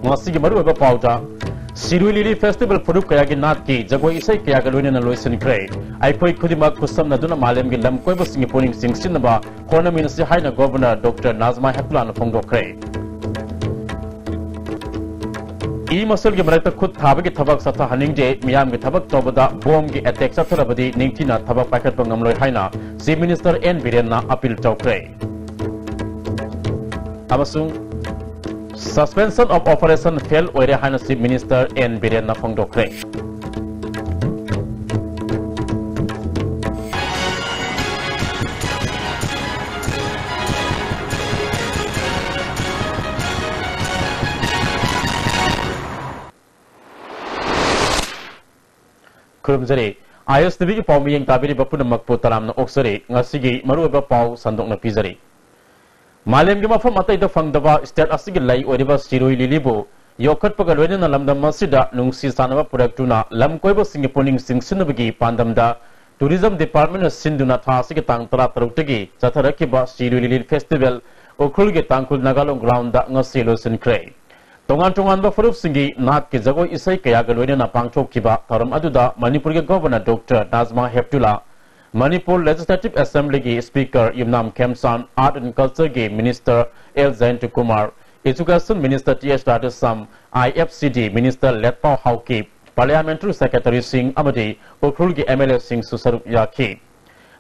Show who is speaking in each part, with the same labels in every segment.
Speaker 1: ngasi maru ba pauda Sirui Lili Festival Puruk kaya gi nat ki jagoi isai kaya ga loina na loisin krai ai koi khudima kusam na duna malem gi lam koi ba singi poning sing sin ba khona min si haina governor Dr. Nazma Hepla na phongdo krai ई muscle के मरक खुद थाब के थबक सथा हनिंग जे मियाम के थबक तोबदा bomb के अटैक सथरबदी निंगथिना थबक पाखत पंगमलोय हाइना चीफ मिनिस्टर एन बिरेन ना अपील तौक्रे अमसुंग सस्पेंशन ऑफ ऑपरेशन फेल ओइरे हाइना चीफ मिनिस्टर एन बिरेन ना फोंगदोक्रे खुरुमजरे आयस टीवी की पाव मियंग ताबिरी बपुन मकपु तरामना ओक्सरे ngasiगी maruba paw sandokna pizari malem gi mafam atai da fangdaba state asigi lai oriba siroi lilibo yokhat paga loina lamdam masida nungsi sanaba produktuna lam koiba singaponing singsinabagi pandamda tourism department sinduna thasigi tang tara tarukgi chatharaki ba siroi lili festival okhulge tangkul nagalong ground da ngasilo sinkre Tongan tongan ba furup singi nat ke jagoi isai kaya ga loina na pangchok kiba tharam aduda Manipur ge governor Dr. Nazma Heptula Manipur Legislative Assembly ge speaker Yumnam Kemsan Art and Culture ge minister L Zaintu Kumar Education Minister T.S. Radasam IFCD Minister Letpao Hauki Parliamentary Secretary Singh Amadi Okhul ge MLA Singh Susarup Yaki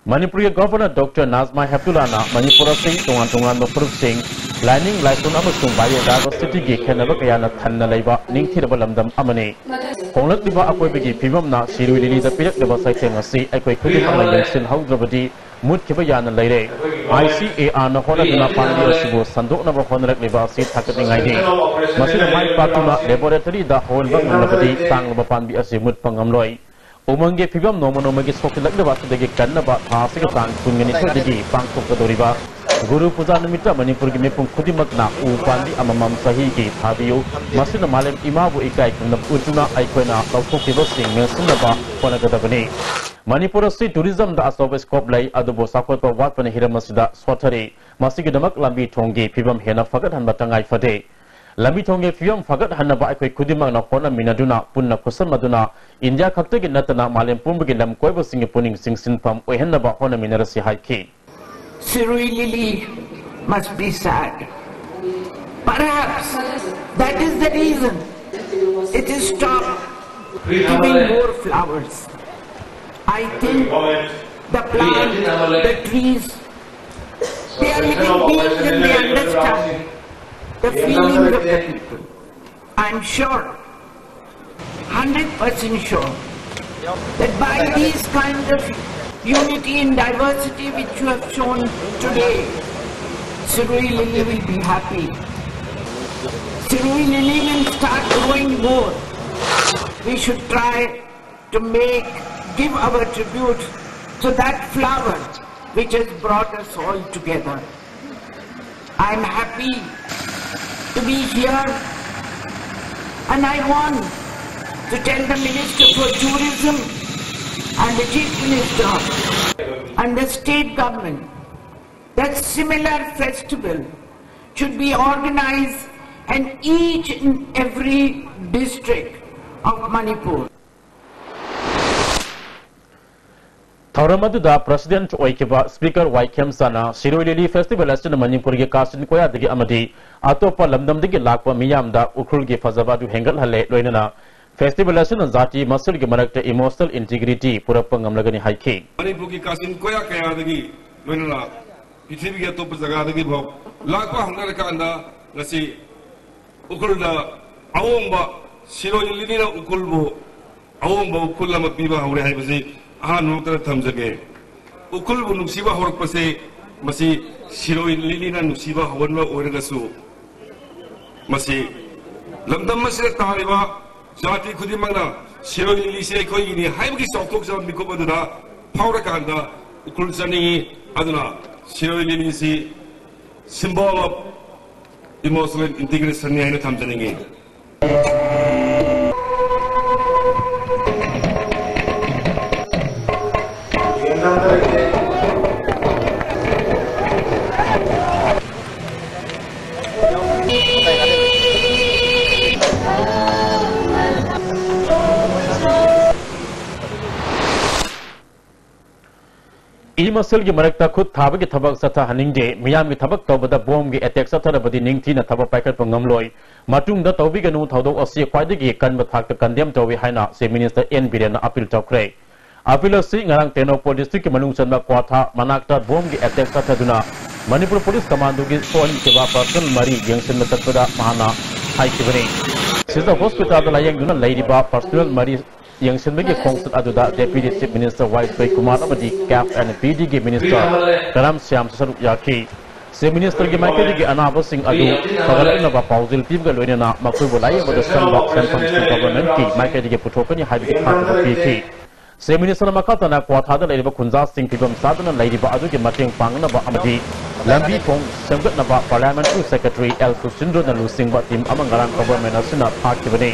Speaker 1: Manipur ge governor Dr. Nazma Heptula na Manipur Singh tongan ba furup Singh Lining Lyson amasung Bayan Dago City gi khenaba kaya na thanna leiba ningthiraba lamdam amane konglak diba akoi bigi phibam na sirui lili da pirak deba saitheng asi akoi khudi pang lai sin haudrabadi mut khiba yana leire ICAR na hona dina pandi asibo sandok na ba honrak leba si thakati ngai ni masina mai patuna laboratory da holba nglabadi tang ba panbi asi mut pangamloi umange phibam nomonomagi sokilak deba sidagi kannaba thasig tang kungani thadigi pangthok doriba Guru Puja Nimita Manipur gi mepung khudimak na upandi amamam sahi gi thabiyu masina malem imabu ikai kungna utuna aikoina tawthokkiba sing mesunaba konagadabani Manipur si tourism da asob scope lai adubo sakot pa wat pane hiramasida swathari masigi damak lambi thonggi phibam hena fagat han batangai fade lambi thongge phibam fagat hanna ba aikoi khudimak na kona minaduna punna khusam maduna India khakte gi natana malem pumbu gi lam koiba sing puning sing sinpam ohenna ba hona minarasi haiki
Speaker 2: Sirui Lili must be sad. Perhaps that is the reason it is stopped giving more flowers. I think the plant, the trees, they are living beings and they understand the feelings of the people. I am sure, 100% sure, that by these kinds of unity and diversity which you have shown today, Sirui Lili will be happy. Sirui Lili will start growing more. We should try to give our tribute to that flower which has brought us all together. I am happy to be here and I want to tell the Minister for Tourism and the Chief Minister and the state government that similar festival should be organized in each and every district of Manipur.
Speaker 1: Thauramadu President Oikiba Speaker Waikem Sana Sirui Lili Festival as Manipur ge Kasin Koya digi amadi atopa lamdam digi lakwa miyam da ukhul ge fazabadu hengal hale loinana Festival asin zati masul ge marakta emotional integrity purapang amlagani haiki
Speaker 3: Manipur ki Kasin Koya kaya dagi loinana pithibhi ge top jaga dagi bhau lakwa hangal ka anda ngasi ukhul da awomba Sirui Lili na ukhul bo awomba ukhul lama piba haure hai basi ahan nokta thamjage ukhul bu nusiba horak pase masi Sirui Lili na nusiba hawanwa oragasu masi lamdam masira taliba Jati Kudimana, Sirui Lili say Koini, Haimki Sokoks of Mikobaduna, Paurakanda, Ukulsani, Aduna, Sirui Lili symbol of emotional integration and Tamjani.
Speaker 1: Imasel gi marakta khut thaba gi thabak satha haningde miyam gi thabak tawbada bom gi attack satha badi ningthina thabak paikat pangamloi matung da tawbi ganu thodok asi khwaidagi kanba thakta kandem tawi haina se minister N Biren appeal tawkre appeal asi ngarang Tenopol district ki manung chanba kwatha manakta bom gi attack satha duna Manipur police commando gi phone kiba person mari yangsin satpada mahana hai kibani sisa hospital da layang duna laidiba personal mari Youngsin bagi konsert aduda Deputy Chief Minister Y. Kumar amadi CAF and PDG Minister Karam Syam Saruk Yaki. Se Minister gi makai gi anaba sing adu pagalai na ba pauzil tim ga loina na makui bolai bodo sanba central government ki makai gi puthokani habi khata ba piki. Se Minister makata na kwatha da laiba khunja sing tibam sadana laiba adu gi mateng pangna ba amadi lambi thong semgat na ba Parliamentary Secretary L. Sindro na lusing ba tim amangaran government asuna phakibani.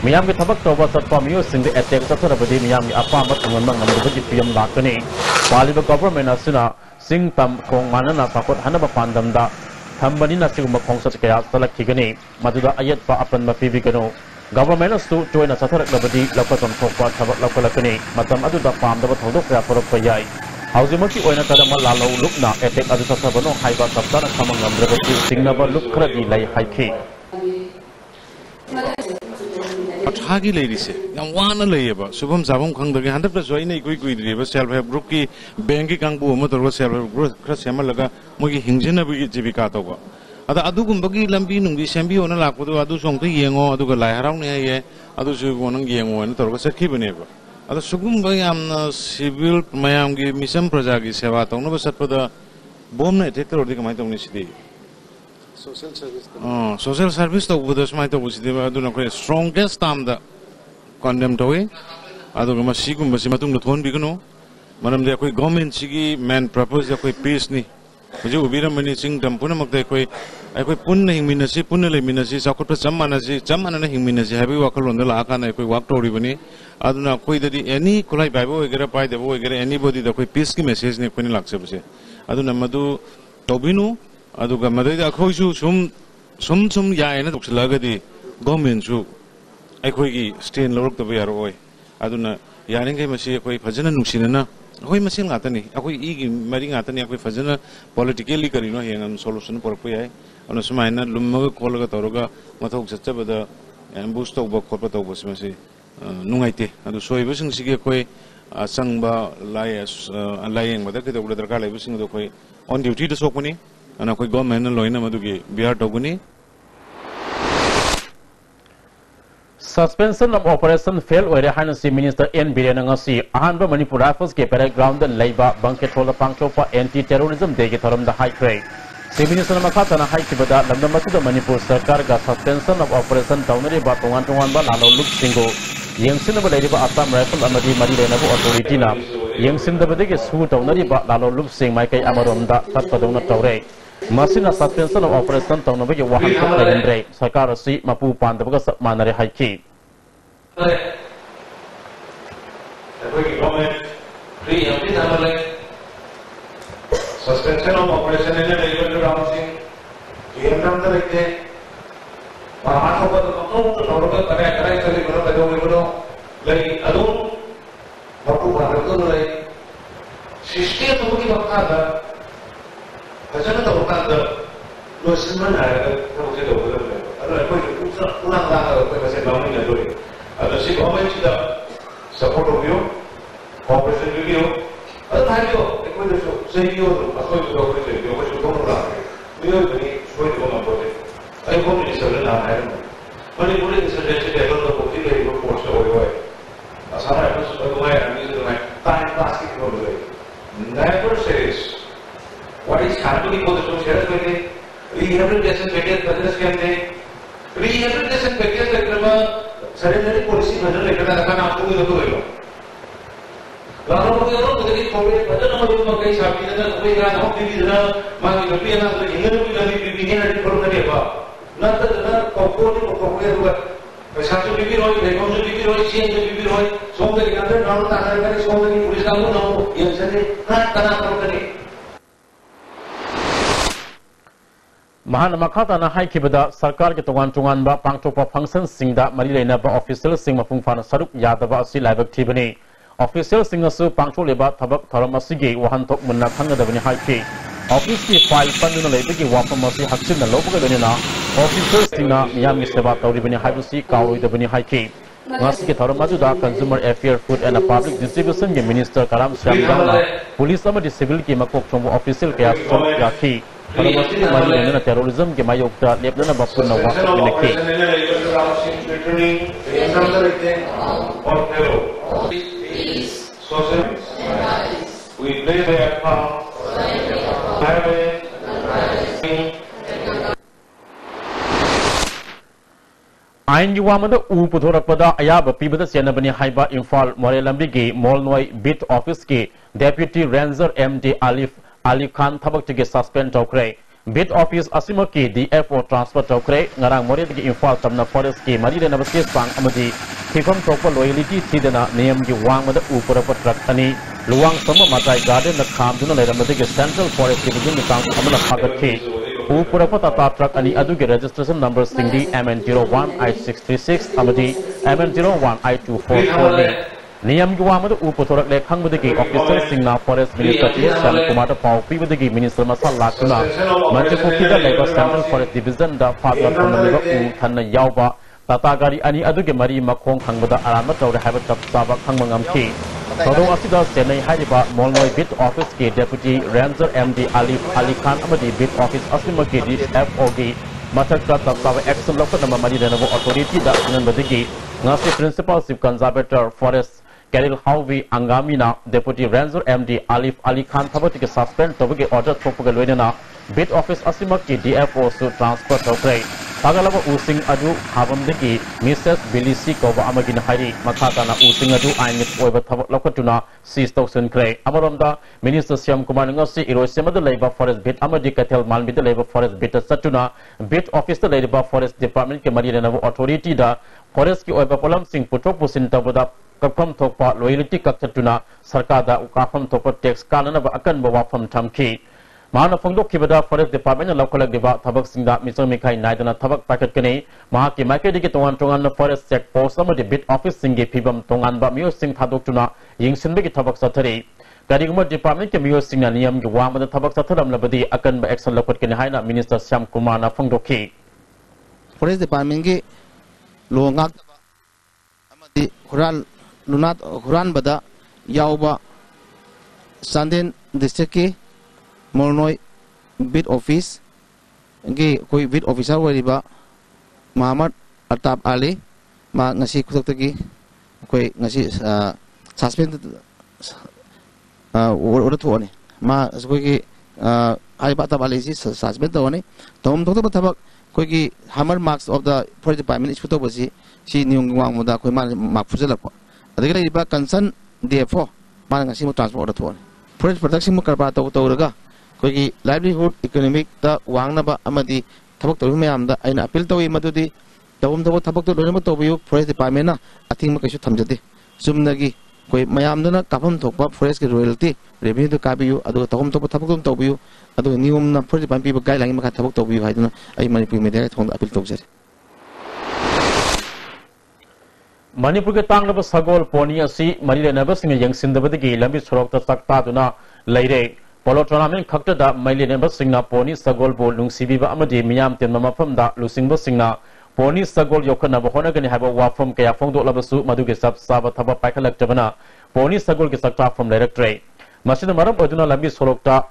Speaker 1: Miyam ki thabak tawba satpa miyo sing attack satara badi miyam ki apa mat ngon mang namru bagi piyam lakani paliba government asuna sing tam khong manana sakot hanaba pandam da thambani na siguma khongsat kaya salak kigani maduda ayat pa apan mapibi gano government asu joina satharak labadi lapatam thokpa thabak lakolakani matam aduda pamdaba thodok kaya porok payai hauzimaki oina kadama lalo lukna attack adu sathabano haiba sabdana khamang namrabati singnaba luk khradi lai haiki
Speaker 4: Hagi ladies, yang wana leba. Sebelum sabung kang dagi 100% ini ikut diri. Self help group ki bank ki kang bu motor self help group keras sama laga. Mungkin hingga bagi jibika tau ba. Ada adu kum bagi lambi nunggi sembi ona laku tu adu song tu yengo adu ke lahir orang ni ye. Adu suku orang yengo ni terus setki bene ba. Ada sukum bagi am civil mayam ki mission project ki sewa tau. Nopo set pada bom na itu terus di kemana tau ni sidi. Social service to budas mai to busidi adu na ko strongest tam da condemn to we adu ma sigum basi matung na thon bigno manam de koi government sigi main purpose ya koi peace ni je ubira mani sing dam puna mak de koi ai koi pun hing minasi pun le minasi sakot pa chamana na hing minasi habi wakal on la ka na koi wak to ri bani adu na koi dadi any kulai baibo egera pai debo egera anybody da koi peace ki message ni koi lakse base adu na madu tobinu adu ga madai da khoi su sum ya ena dokslaga di government su ai khoi gi stand lorok to yar oi adu na yaring kai masi khoi phajana nuksina na khoi masi ngata ni khoi I gi mari ngata ni khoi phajana politically kari no hengam solution por ko yai anu sumaina lumma kol ga toroga mathok chacha bada ambush to ba khop to bos masi nungaite adu soi besing sige khoi sangba layeng bada ke dokla darka lai besing do khoi on duty to sokuni ana koi government loina madugi biar doguni
Speaker 1: suspension of operation fail ore hanasi minister N Biren ngasi ahanba Manipur Rifles ke background laiba banket hola pangchopa anti terrorism de ge thoram da high grade se minister makata na high kibada lamdam masuda Manipur sarkar ga suspension of operation taunari ba tongan ba lalo luk singo yengsin ba laiba Assam Rifle amadi mari lena bu authority na yengsin da bade ge su taunari ba lalo luk sing mai kai amarom da tatpadona tawre Masina suspension of operation tauna bagi wahan ko kayendre sarkar si mapu pandabaga manare haiki
Speaker 5: suspension of operation in the balancing GM the like Mahan over the Noruka like alone Mapu Pandabaga like Shishti to Muki Bakada Kasana to Kanda, Luciman, I don't know over them. I don't know what I long in the doing. At the same moment, the support of you, cooperation with you. I don't have you, say you, a sort of operation, you wish to come around. We are very sure to come about it. I hope it is a little iron. When you put it in suggested, I don't know what you look for so away. As I was away, I'm using my time basket for the way. Never says. What is happening for the social media? Rehabilitation media business can they? Rehabilitation media like the sanitary policy measure like that can happen to the world. Lalu kita jadi COVID, pada nama itu pakai sapi dan pakai kan hok di sana, mari kita pilih nak ingin pilih ini ada problem ni apa? Nanti kita kokoni juga. Satu bibir roy, lekong bibir roy, siang bibir roy, semua dari kantor lalu tak ada kali semua dari polis kamu namu yang sana nak tanah problem ni.
Speaker 1: Mahan makata na hai kibada sarkar ke tungan ba pangtopa function singda mari lena ba official sing mapung fana saruk yadaba asi laibak thibani official singasu pangcho leba thabak tharam asigi wahantok munna khangadabani haiki office ki file panduna lebigi wafam asi haksin na lobuga donina officers singna miyam seba tawribani haibusi kawidabani haiki ngasi ki tharam ajuda consumer affairs food and public distribution ge minister karam shyamdana police amadi civil ki makok chombo official kaya som yakhi tharam asi ki mari nena terrorism ge mayokta lepna bapuna wa minaki
Speaker 5: we play their part.
Speaker 1: Ain Yuamada Uputorapada Ayaba Pibada Senabani Haiba Infal Morelambigi Molnoi Bit Office Ki Deputy Ranger MD Ali Khan Tabak to get suspend Tokre Bit Office Asimaki DFO transfer Tokre Narang Moregi Infal Tamna Forest Ki Marina Navasi Pang Amadi Kifam Topa Loyalty Tidana Name Yuamada Upurapatrakani Luang Sama Matai Garden the Kamduna Lamadi Central Forest Division the Council Amana Pagati Upurapata truck ani adugi registration number Singdi MN01 I636 Amadi MN01 I244 Niyam Guamadu Uputorak Lake Hangudigi Officer Singna Forest Minister Sam Kumata Pau Pibudigi Minister Masal Lakuna Manchukida Labor Central Forest Division the father from the Liver Tana Yauba Tatagari ani adugi Mari Makong Hangbuda Aramato Habitat Sabak Hangamki Todo Asida Senai Hariba Molnoi Bit Office Ki Deputy Ranger MD Ali Khan Amadi Bit Office Asimaki DFOG Matakta Tasawa Action Local Namadi Renavo Authority da Nanbadigi Ngasi Principal Chief Conservator Forest Keril Hauvi Angamina Deputy Ranger MD Ali Khan Thabati suspend Tobugi order Topugalwena Bit Office Asimaki DFO su transfer Tokre Tagalaba Using Adu Havamdigi Mrs. Bilisi Kova Amagin Hari Makatana Using Adu Ainit Oiva Lokatuna Seas Toxin Cray Amaronda Minister Siam Kumanangasi Irosema the Labor Forest Bit Amadi Katel Malmi the Labor Forest Bit Satuna Bit Office the Labor Forest Department Kemarina Authority da Forest Ki Oiva Polam Sing Putopusin Tabuda Kapam Topa Loyalty Kakatuna Sarkada Ukafam Topa Tex Kanana Akan Bawafam Tamki Mana Fongdok Kibada Forest Department and local Diva Tabak Singa Mr. Mikai Naidana Tabak Packet Kane Mahaki Makadi Tongan Tongan Forest Sec Post some of the Bit Office Singi Pibam Tongan Bamio Sing Tadokuna Ying Sinbiki Tabak Satari Kadingma Department Kamio Singa Niam Guam the Tabak Sataram Labadi Akan by Exxon Local Kenhaina Minister Sam Kumana Fongdoki
Speaker 6: Forest Department Longak Amadi Huran Lunat Huran Bada Yauba Sanden District Molnoi Bit Office koi bit officer wariba Muhammad Atab Ali ma ngasi kutok koi ngasi suspend udah tuh nih ma koi hari Atab Ali sih suspend tuh nih tom tabak koi hammer marks of the forest department is kutok basi si niung wang muda koi mal mak fuzel apa ada kira iba concern DFO ma ngasi mu transfer udah tuh nih forest protection mu kerja tahu raga Kogi livelihood economic ta wangnaba amadi thabak tawi mayamda aina appeal tawi madudi tawum thabak to loinama tawiyu forest department na athing ma kaisu thamjade sumnagi koi mayamduna kafam thokpa forest ki royalty revenue to kabiyu adu tawum thabak tum tawiyu adu nium na forest department bi guideline ma thabak tawiyu haiduna ai manipur media thong appeal tawjare
Speaker 1: Manipur ke tanglaba sagol poni asi marile nabasing yang sindabadigi lambi sorok ta sakta duna laire Polo tournament khakta da maile ne basingna poni sagol bol lung sibiba amadi miyam ten mamafam da lusing basingna poni sagol yokana bahona gani haba wafam kaya fongdo labasu maduge sab saba thaba paikhalak jabana poni sagol ke sakta from directorate masina maram oduna lambi sorokta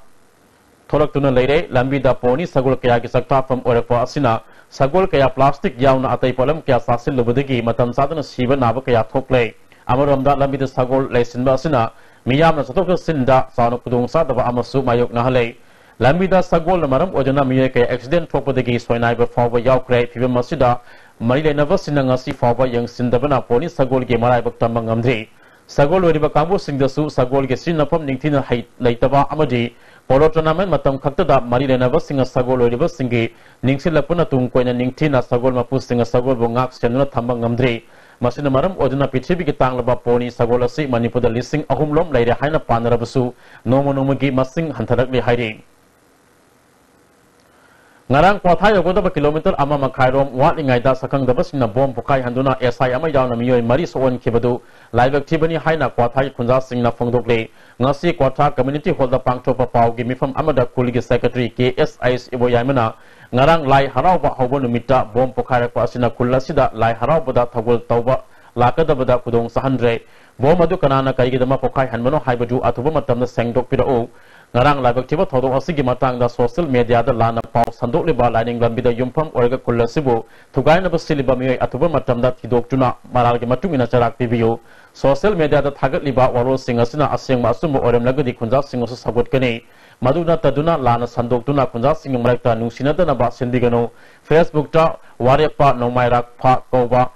Speaker 1: tholak tuna leire lambi da poni sagol kaya ke sakta from orepa asina sagol kaya plastic yauna atai polam kaya sasil lubudigi matam sadana siba naba kaya thokle amaramda lambi da sagol leisinba asina Miyam na satok sinda sa kudung sa daba amasu mayok na halay lambida sagol na maram ojana miye kay accident thokpadagi soinai ba fawa yaukre pibam masida marile na vasina ngasi fawa yang sindabana poni sagol ge marai bakta mangamdri sagol wariba kambu singdasu sagol ge sinapam ningthina laitaba amadi polo tournament matam khakta da marile na vasinga sagol wariba singi ningsilapuna tung koina ningthina sagol mapu singa sagol bo ngak senuna thamba ngamdri Masina maram oduna pithibi ki tanglaba poni sagola si Manipur listing ahumlom laire haina panarabasu nomo gi masing hantarak le hairi ngarang kwathai yogoda kilometer ama makhairom watlingai da sakang da basina bom pokai handuna SI ama yauna miyoi mari soon kibadu laibak thibani haina kwathai khunja singna phongdokle ngasi kwatha community hall da pangthopa pawgi mifam amada kuligi secretary KSIS iboyaimana ngarang lai harauba hauba numita bom pokai pa asina kullasida lai haraubada thagol tauba lakadabada kudong sahandre bom adu kanana kaigidama pokai hanmano haibadu athuba matamna sengdok pirao ngarang laibak thiba thodok asigi matangda social media da lana paw sandok liba lining lambida yumpham orga kullasibu thugaina basiliba miyoi athuba matamda thidok tuna maralgi matungina charak pibiyo social media da thagat liba waro singasina asengma asumbo orem lagadi khunja singosu sagot kane maduna taduna lana sandok tuna khunja sing marakta nungsina da ba sindigano Facebook ta warepa nomairak pha koba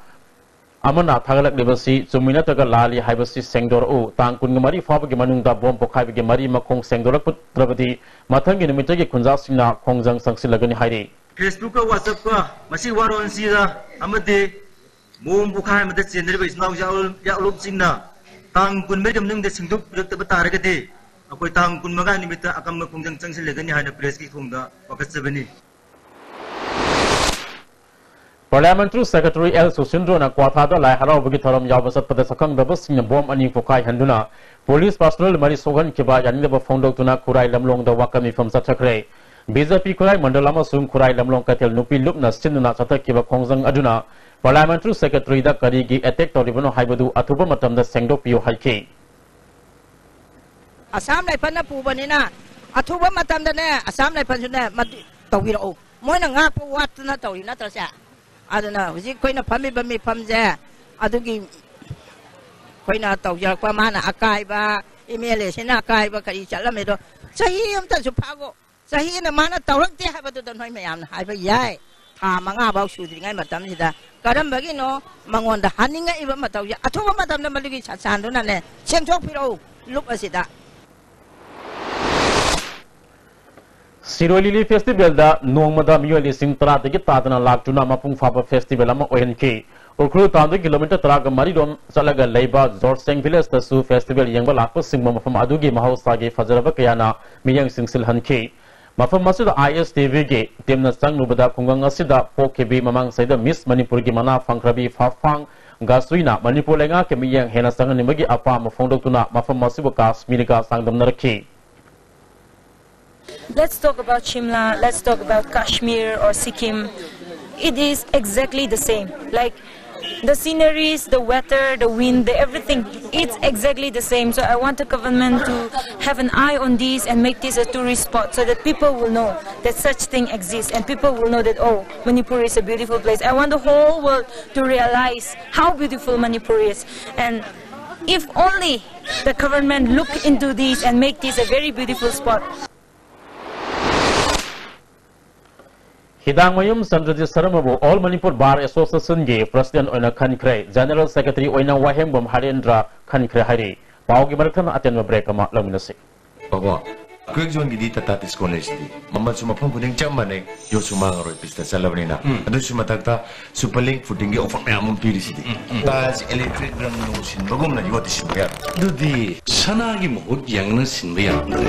Speaker 1: amana thagalak lebasi chumina taga lali haibasi sengdor u tangkun ngamari fabagi manungda bom pokhai mari makong sengdorak putrabadi mathangi nimitagi khunja singna khongjang sangsilagani hairi
Speaker 7: Facebook ka WhatsApp ka masi waron sira amade bom pokhai amade chenri bai snau yauluk singna tangkun megam nung de singduk rakta bataragade akoi tangkun maga nimita akam khongjang sangsilagani haina press ki thongda wakasabani
Speaker 1: Parliamentary Secretary L. Susindro na kwathada lai harau bagi thoram yawbasat pada sakang dabas sing bom ani pokai handuna police personnel mari sogan kiba yanida ba phondok tuna kurai lamlong da wakami from sathakre BJP kurai mandalama sung kurai lamlong katel nupi lupna sinuna sathak kiba khongjang aduna Parliamentary Secretary da karigi attack toribano haibadu athuba matamda sengdok piyo haike
Speaker 8: Assam lai panna pubanina athuba matamda ne Assam lai panjune tawiro moina ngak pu wat na tawina trasa aduna hujik koina phami bami phamje adugi koina tawjar pa mana akai ba email sina akai ba kari chalame do sahi amta su phago sahi na mana tawrak te ha ba do noi mayam na hai ba yai tha manga ba sudri ngai matam sida karam bagi no mangon da haninga iba mataw ya athuba matam na maligi chan do na ne sengthok phiro lup asida
Speaker 1: Sirolili Festival da Nongmada Miyoli Sing Tara de Tadana Laktuna Mapung Faba Festival Ama ONK. Ukru Tandu kilometer Traga Maridom Salaga Laiba Zorseng Village the Su Festival Yangba Lako Singma from Adugi Mahosagi Fazaraba Kayana Miyang Singsil Hanke. Mafam Masud ISTV Ge, Timna Sang Nubada Kunganga Sida, Pokebi Mamang Saida Miss Manipur Gimana Fankrabi Fafang Gasuina Manipur Lenga Kemiyang Hena Sanganimagi Apa Mafondotuna Mafam Masibukas Minika Sangdam Naraki.
Speaker 9: Let's talk about Shimla, let's talk about Kashmir or Sikkim. It is exactly the same. Like the sceneries, the weather, the wind, everything, it's exactly the same. So I want the government to have an eye on this and make this a tourist spot so that people will know that such thing exists and people will know that, oh, Manipur is a beautiful place. I want the whole world to realize how beautiful Manipur is. And if only the government look into this and make this a very beautiful spot.
Speaker 1: Hidang Mayum Sandraji Saramabu, All Manipur Bar Association Ge, President Oina Khankre, General Secretary Oina Wahembom Harendra Khankre Hari, Paugi Marathon Atenwa Brekama Laminasi.
Speaker 10: Ogo, Quick Zone Gidita Tatis College, Mamasuma Pumping Chamane, Yosumaro Pista Salabrina, and Sumatata, Superlink footing of Amon PDCD. That's electric drum notion, Bogumna, you got this.
Speaker 11: Do the Sanagi Mohud youngness in Vietnam.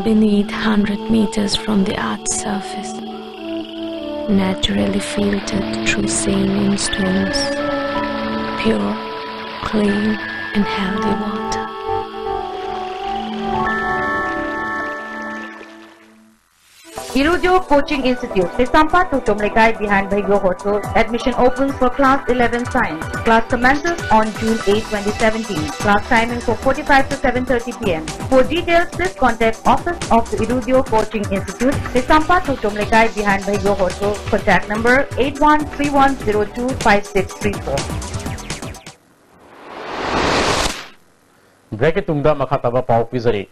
Speaker 12: Beneath 100 meters from the Earth's surface, naturally filtered through saline stones, pure, clean and healthy water.
Speaker 13: Irudio Coaching Institute, Sesampa to Tomlekai behind Bhagyo Hotel. Admission opens for Class 11 Science. Class commences on June 8, 2017. Class timing for 45 to 7:30 p.m. For details, please contact Office of the Irudio Coaching Institute, Sesampa to Tomlekai behind Bhagyo Hotel. Contact number 8131025634.
Speaker 1: Break Tungda Makataba Pau Pizari.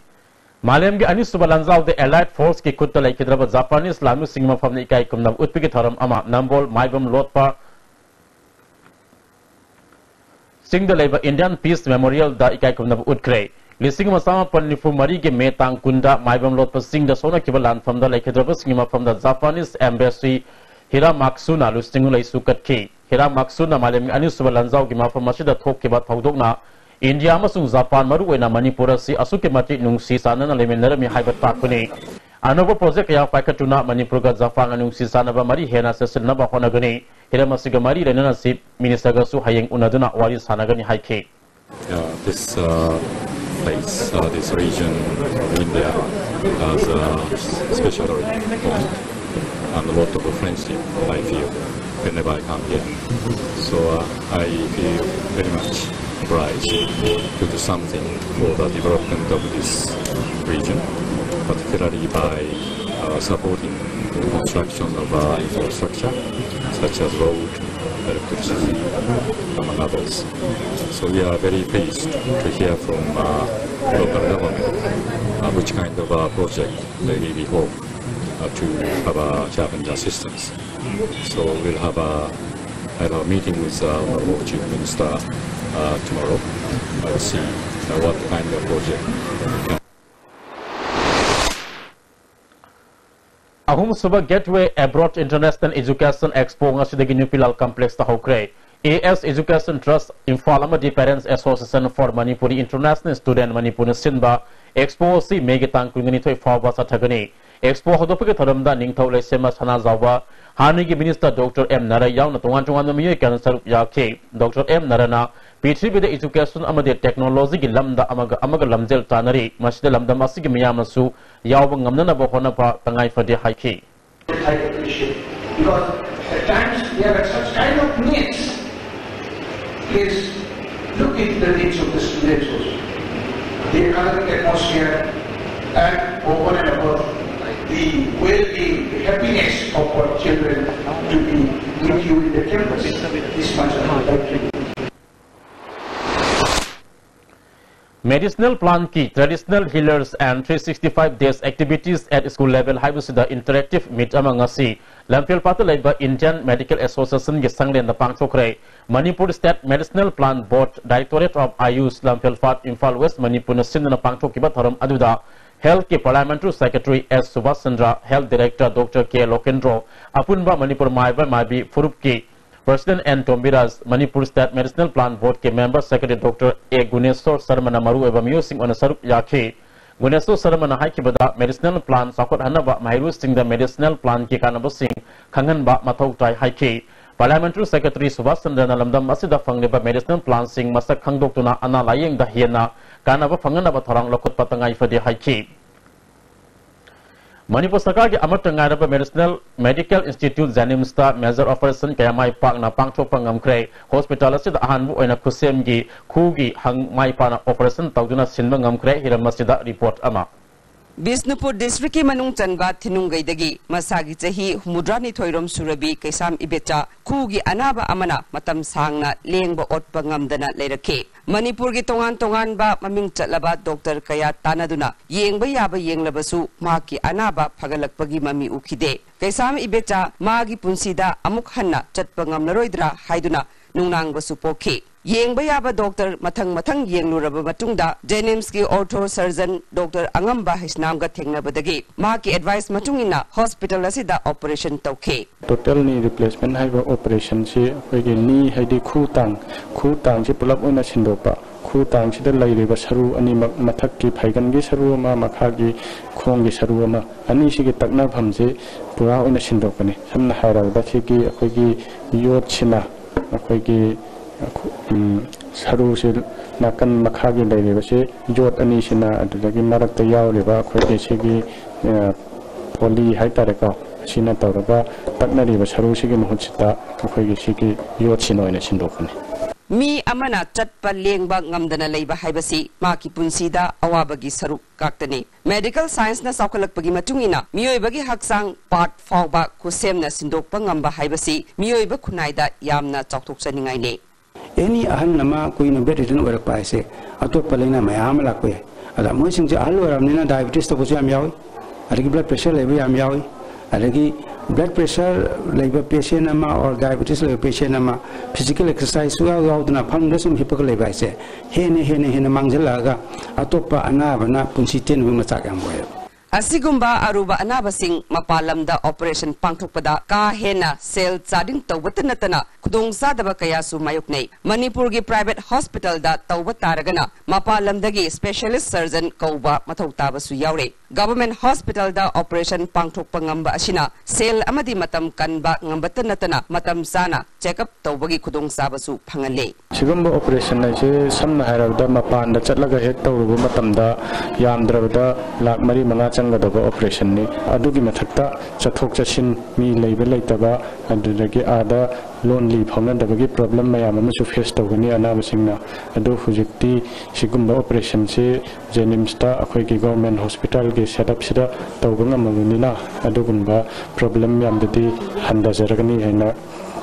Speaker 1: Malem ge anis subalanzau the Allied Force ki kutta lai kidraba Japanese lamu singma famne ikai kumnam utpigi tharam ama nambol maibam lotpa sing the labor Indian Peace Memorial da ikai kumnam utkre lising masama pannifu mari ge metang kunda maibam lotpa sing the sona kibalan from the lai kidraba singma from the Japanese Embassy Hira Maksuna lu singu lai sukat ki Hira Maksuna malem ge anis subalanzau ge ma from masida thok ke ba thaudokna India amasung Japan maruena Manipur si asuki mati nungsi sana na lemenarami haibat takuni. Another project kaya paikatuna Manipur ga Japan nungsi sana ba mari hena sesel na ba honagani. Hira masiga mari renana si minister ga su hayeng unaduna wari sanagani haike.
Speaker 14: This place, this region of India has a special point and a lot of friendship I feel whenever I come here. So I feel very much obliged to do something for the development of this region, particularly by supporting the construction of infrastructure such as road, electricity, among others. So we are very pleased to hear from local government which kind of project maybe we hope to have Japanese assistance. So we'll have a meeting with our Chief Minister tomorrow to see what kind of project.
Speaker 1: Ahum Suba Gateway Abroad International Education Expo ngasidagi New Pilal Complex tahokre. AS Education Trust Infalama Parents Association for Manipuri International Student Manipur Sinba Expo si Megitang Kungani Toy Fawa Satagani. Expo Hodopika Tharamda Ningtau Lesema Sana Zawa Hanigi Minister Dr. M. Narayao na tungan Miyo Cancer Yake Dr. M. Narana Petri with the education amade technology lamda amaga lamzel tanari masjid lamda masig miyamasu yawang ngamna bohona pa tangai for the haiki.
Speaker 15: Because at times we have such kind of needs. Please look into the needs of the students also. The economic atmosphere and over and above the well-being, the happiness of our children to be with you in the campus. This much I would like to do.
Speaker 1: Medicinal plant key, traditional healers and 365 days activities at school level hybus the interactive meet among us. Lampil Patalai by Indian Medical Association Gisanglen the Pangchokre, Manipur State Medicinal Plant Board, Directorate of Ayus, Lampil Fat, Infal West, Manipur Sin and Pangchokibatharam Aduda, Health Care Parliamentary Secretary S. Subhasandra, Health Director Dr. K. Lokendro, Apunba Manipur Maiba Maibi Furupki, President N. Tombiras, Manipur State Medicinal Plant Board ke Member Secretary Dr. A. Guneswar Sarmana Maru eba musing on a Sarup Yake. Guneswar Sarmana Haikibada Medicinal Plant Sakot Hanaba Mahiru Sing the Medicinal Plant Ki Kanabasing, Kanganba Matautai Haike. Parliamentary Secretary Subhasandra Nalamdam Masida Fangliba Medicinal Plant Sing Masak Kangdoktuna Ana Laying the Hiena, Kanaba Fanganaba Tarang Lokot Patangai for the Haike. Manipur Sarkar ke amat tengaraba Medical Institute Zanimsta Major Operation kaya pak na pangchok pangamkre hospital asida ahanbu oina kusem gi kugi hang pa na operation tawduna sinba ngamkre hiram masida report ama.
Speaker 16: Bisnupur District ki manung chanba thinungai dagi masagi chahi mudrani thoirom surabi kaisam ibecha kugi anaba amana matam sangna lengba otpa ngamdana leirake. Manipur ki tongan ba maming chatlaba Dr. Kaya tanaduna yengba yaba yenglabasu maki anaba phagalakpagi mami ukhide. Kaisam ibecha magi punsida amuk hanna chatpa ngamnaroidra haiduna nungnang basu pokhe. Yengba yaba Dr. Mathang yengluraba matungda Jenims ki ortho surgeon Dr. Angamba hisnamga thengnabadagi maki advice matungina hospital asida operation tawkhe.
Speaker 17: Total knee replacement haiba operation si akoigi knee haidi khutang si pulap oina sindopa khutang sida lairiba saru ani mathak ki phaigan gi saru ma makha gi khong gi saru ma ani sigi takna phamje pura oina sindopani samna hairabda sigi akoigi yot china akoigi saru sil nakan makhagi lairiba se jot ani sina adagi marakta yauriba akoigi sigi poli haitare ka sina tawraga taknariba saru sigi mahutita akoigi sigi yot china oina sindopani.
Speaker 16: Mi amana chatpa lengba ngamdana leiba haibasi maki punsida awabagi saruk kaktani. Medical science na saukalakpagi matungina miyoibagi haksang part fawba kusemna sindokpa ngamba haibasi miyoiba kunaida yamna chawthokchaningai ne.
Speaker 18: Any ahan nama kuina bedridden orak paise atoppa leina mayam lakwe ala moi singje ahal oramnina diabetes to bujam yawi adagi blood pressure level yam yawi adagi blood pressure level patient nama or diabetes level patient nama physical exercise suga gaudna phangda sum hipaka lebai se hene mangjalaga atoppa anabana punsi ten wi machak yam boy
Speaker 16: Asigumba aruba anabasing mapalamda operation pangthokpada ka hena sel chading tawbatanatana khudong sadaba kayasu mayuknei Manipur gi private hospital da tawbataragana mapalamdagi specialist surgeon kauba mathau tabasu yaure government hospital da operation pangthokpa ngamba asina sel amadi matam kanba ngambatanatana matam sana checkup tawbagi khudong sabasu phangale
Speaker 17: sigumba operation na je samna hairabda mapanda chatlaga hek tawrubu matamda yamdrabda lak mari manga changadaba operation ni adugi mathakta chathok chashin mi leiba leitaba adudagi ada lonely phonadabagi problem mayam amasu face tawgani anabasingna adu hujikti sigumba operation se jenims ta akhoi gi government hospital ge setup sida tawganga malunina adugumba problem yamdadi handa jaragani haina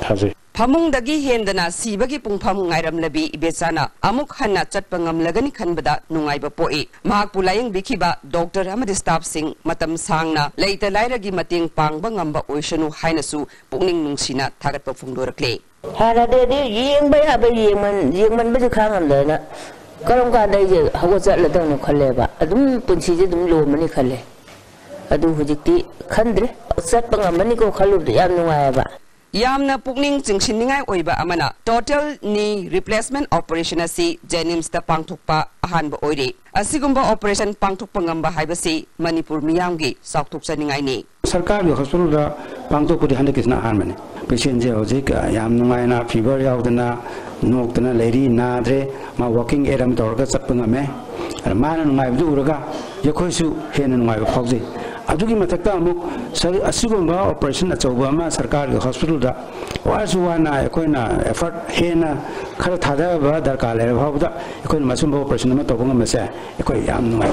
Speaker 17: thaje
Speaker 16: Pamungdagi hendana sibagi pungpham ngairam labi ibechana amuk hanna chatpangam lagani khanbada nungaiba poi mahak pulayang bikiba doctor amadi staff sing matam sangna leita lairagi mating pangba ngamba oisanu hainasu pungning nungsina thagatpa phungdorakle
Speaker 19: hana de yengba ya ba yengman ba khangam dana karam ka dai je hago chatla dang khalle ba adum punsi je dum lo mani khalle adu hujikti khandre chatpangam mani ko khalu yam nungai ba
Speaker 16: Yamna pukning chingsinningai oiba amana total knee replacement operation asi Jenims ta pangthokpa ahanba oire asigumba operation pangthokpa ngamba haibasi Manipur miyamgi saukthok chaningai ni
Speaker 18: sarkar gi hospital da pangthokpa di hande kisna hanmane patient je hojik yam nungai na fever yaudana noktana leri nadre ma walking eram dorga chapngame mana nungai bu uraga yakhoisu hena nungai phauji adugi matakta amuk asigumba operation achauba ma sarkar gi hospital da wasuwana ekoina effort hena khara thada ba darkar le bhawda ekoina masumba operation ma tobunga mase ekoi yam nungai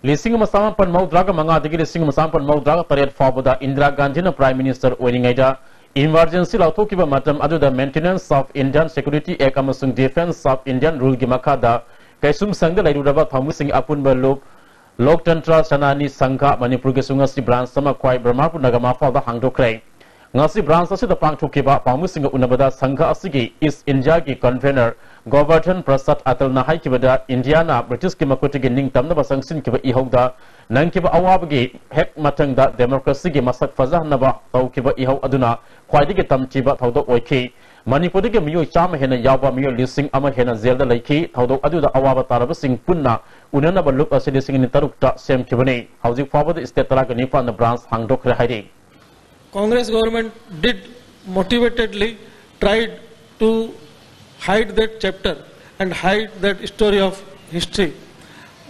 Speaker 1: Lising masampan maudraga mangadagi lising masampan maudraga tariat fabuda Indira Gandhi na Prime Minister oiningaida emergency lautokiba matam aduda maintenance of Indian Security Act amasung defense of Indian rule gi makada kaisum sangda lairudaba thamusing apunba loktantra sanani sangha Manipur gi sungasi branch sama kwai Brahmapur nagama fawda hangdokrai ngasi branch asida pangthokiba thamusing unabada sangha asigi East India gi convener Govardhan Prasad Atal na haikibada Indiana British ki makuti gi ningtamna basangsin kiba ihauda nangkiba awabagi hek matangda democracy gi masak fazahnaba tawkiba ihau aduna khwaidigi tamchiba thawdo oikhi Manipur gi miyo chama hena yaba miyo lising ama hena zelda laiki thawdo aduda awaba taraba sing punna unana baluk asili sing ni tarukta sem kibani hauji fawada state taraga nipa na branch hangdokre hairi
Speaker 20: Congress government did motivatedly tried to hide that chapter and hide that story of history.